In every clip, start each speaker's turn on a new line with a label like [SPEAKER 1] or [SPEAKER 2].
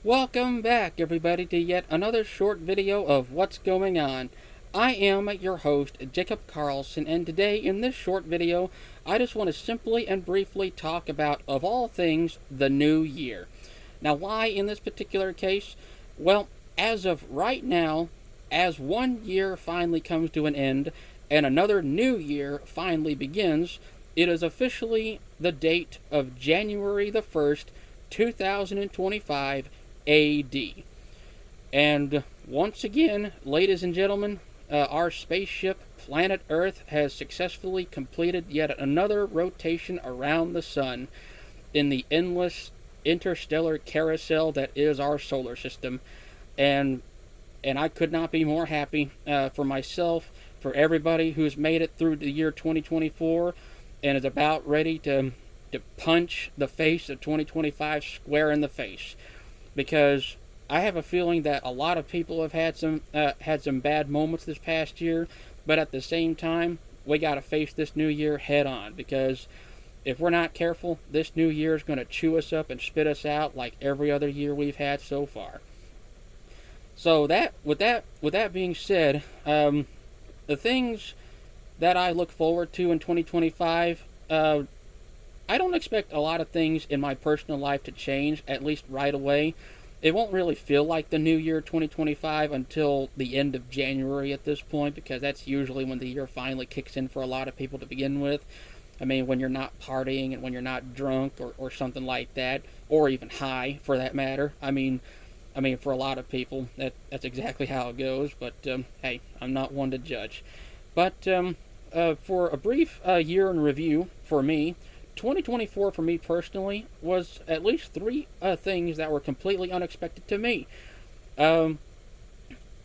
[SPEAKER 1] Welcome back, everybody, to yet another short video of what's going on. I am your host, Jacob Carlson, and today in this short video, I just want to simply and briefly talk about, of all things, the new year. Now, why in this particular case? Well, as of right now, as one year finally comes to an end and another new year finally begins, it is officially the date of January the 1st, 2025 AD. And once again, ladies and gentlemen, our spaceship, Planet Earth, has successfully completed yet another rotation around the sun in the endless interstellar carousel that is our solar system. And and I could not be more happy for myself, for everybody who's made it through the year 2024 and is about ready to punch the face of 2025 square in the face, because I have a feeling that a lot of people have had some bad moments this past year, but at the same time, we got to face this new year head on, because if we're not careful, this new year is going to chew us up and spit us out like every other year we've had so far. So with that being said, the things that I look forward to in 2025, I don't expect a lot of things in my personal life to change, at least right away. It won't really feel like the new year 2025 until the end of January at this point, because that's usually when the year finally kicks in for a lot of people to begin with. I mean, when you're not partying and when you're not drunk or something like that, or even high for that matter. I mean, for a lot of people, that's exactly how it goes. But hey, I'm not one to judge. But for a brief year in review for me, 2024 for me personally was at least three things that were completely unexpected to me. Um,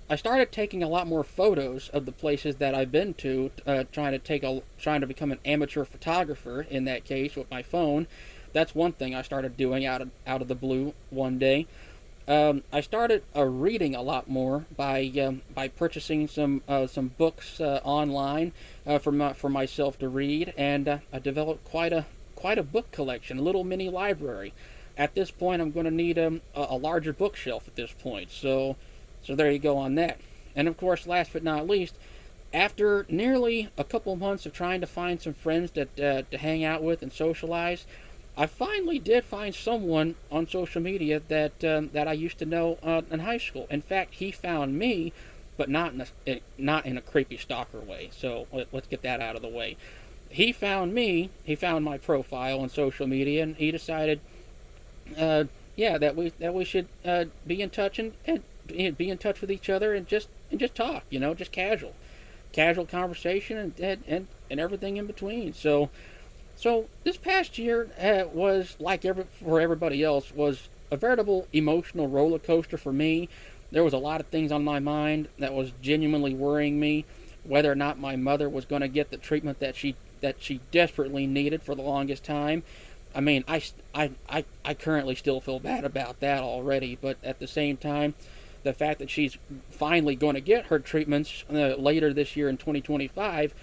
[SPEAKER 1] I started taking a lot more photos of the places that I've been to, trying to become an amateur photographer. In that case, with my phone, that's one thing I started doing out of the blue one day. I started reading a lot more by purchasing some books online for myself to read, and I developed quite a book collection, a little mini library. At this point, I'm going to need a larger bookshelf at this point. So there you go on that. And of course, last but not least, after nearly a couple months of trying to find some friends to hang out with and socialize, I finally did find someone on social media that I used to know in high school. In fact, he found me, but not in a creepy stalker way. So let's get that out of the way. He found me. He found my profile on social media, and he decided, yeah, that we should be in touch and be in touch with each other and just talk. Just casual conversation and everything in between. So this past year was like for everybody else, was a veritable emotional roller coaster for me. There was a lot of things on my mind that was genuinely worrying me, whether or not my mother was going to get the treatment that she desperately needed for the longest time. I mean, I currently still feel bad about that already, but at the same time, the fact that she's finally going to get her treatments later this year in 2025,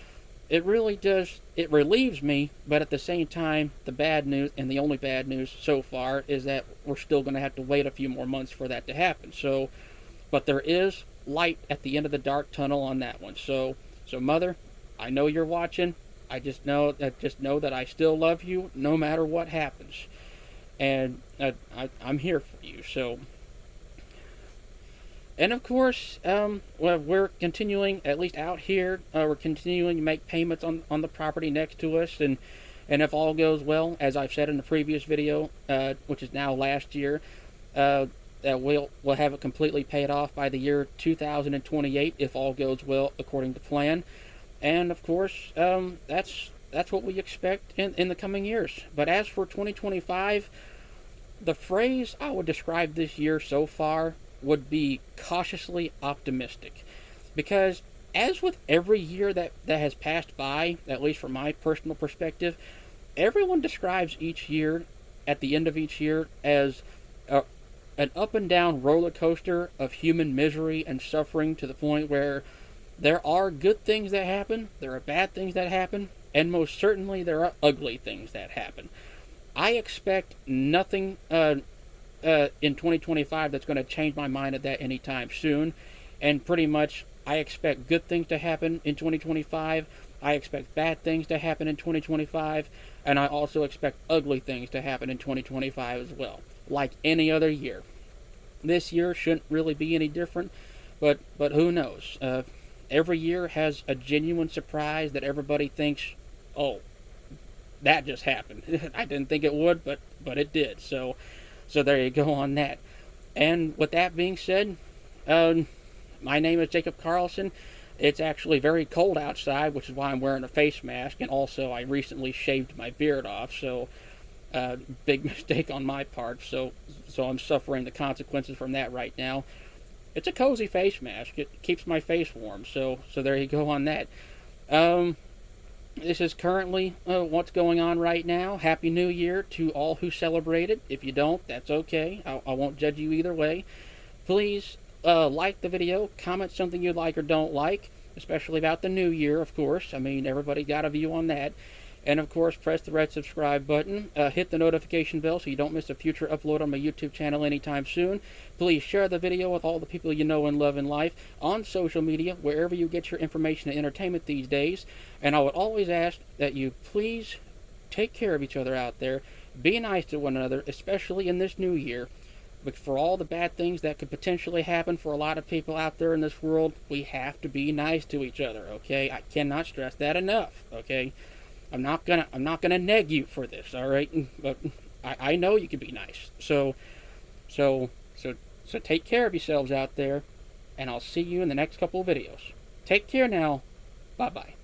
[SPEAKER 1] it relieves me. But at the same time, the bad news, and the only bad news so far, is that we're still going to have to wait a few more months for that to happen. But there is light at the end of the dark tunnel on that one. So mother, I know you're watching. I just know that I still love you no matter what happens, and I'm here for you. So, and of course, well, we're continuing, at least out here, we're continuing to make payments on the property next to us, and if all goes well, as I've said in the previous video, which is now last year, that we'll have it completely paid off by the year 2028 if all goes well according to plan. And of course, that's what we expect in the coming years. But as for 2025, the phrase I would describe this year so far would be cautiously optimistic. Because as with every year that has passed by, at least from my personal perspective, everyone describes each year, at the end of each year, as a, an up and down roller coaster of human misery and suffering, to the point where there are good things that happen, there are bad things that happen, and most certainly there are ugly things that happen. I expect nothing in 2025 that's going to change my mind at that anytime soon. And pretty much, I expect good things to happen in 2025. I expect bad things to happen in 2025. And I also expect ugly things to happen in 2025 as well, like any other year. This year shouldn't really be any different, but who knows? Every year has a genuine surprise that everybody thinks, oh, that just happened. I didn't think it would, but it did. So there you go on that. And with that being said, my name is Jacob Carlson. It's actually very cold outside, which is why I'm wearing a face mask, and also I recently shaved my beard off, so big mistake on my part. So I'm suffering the consequences from that right now. It's a cozy face mask. It keeps my face warm. So there you go on that. This is currently what's going on right now. Happy New Year to all who celebrate it. If you don't, that's okay. I won't judge you either way. Please like the video, comment something you like or don't like, especially about the new year, of course. I mean, everybody got a view on that. And of course, press the red subscribe button. Hit the notification bell so you don't miss a future upload on my YouTube channel anytime soon. Please share the video with all the people you know and love in life, on social media, wherever you get your information and entertainment these days. And I would always ask that you please take care of each other out there. Be nice to one another, especially in this new year. But for all the bad things that could potentially happen for a lot of people out there in this world, we have to be nice to each other, okay? I cannot stress that enough, okay? I'm not gonna neg you for this, all right? But I know you can be nice. So take care of yourselves out there, and I'll see you in the next couple of videos. Take care now. Bye bye.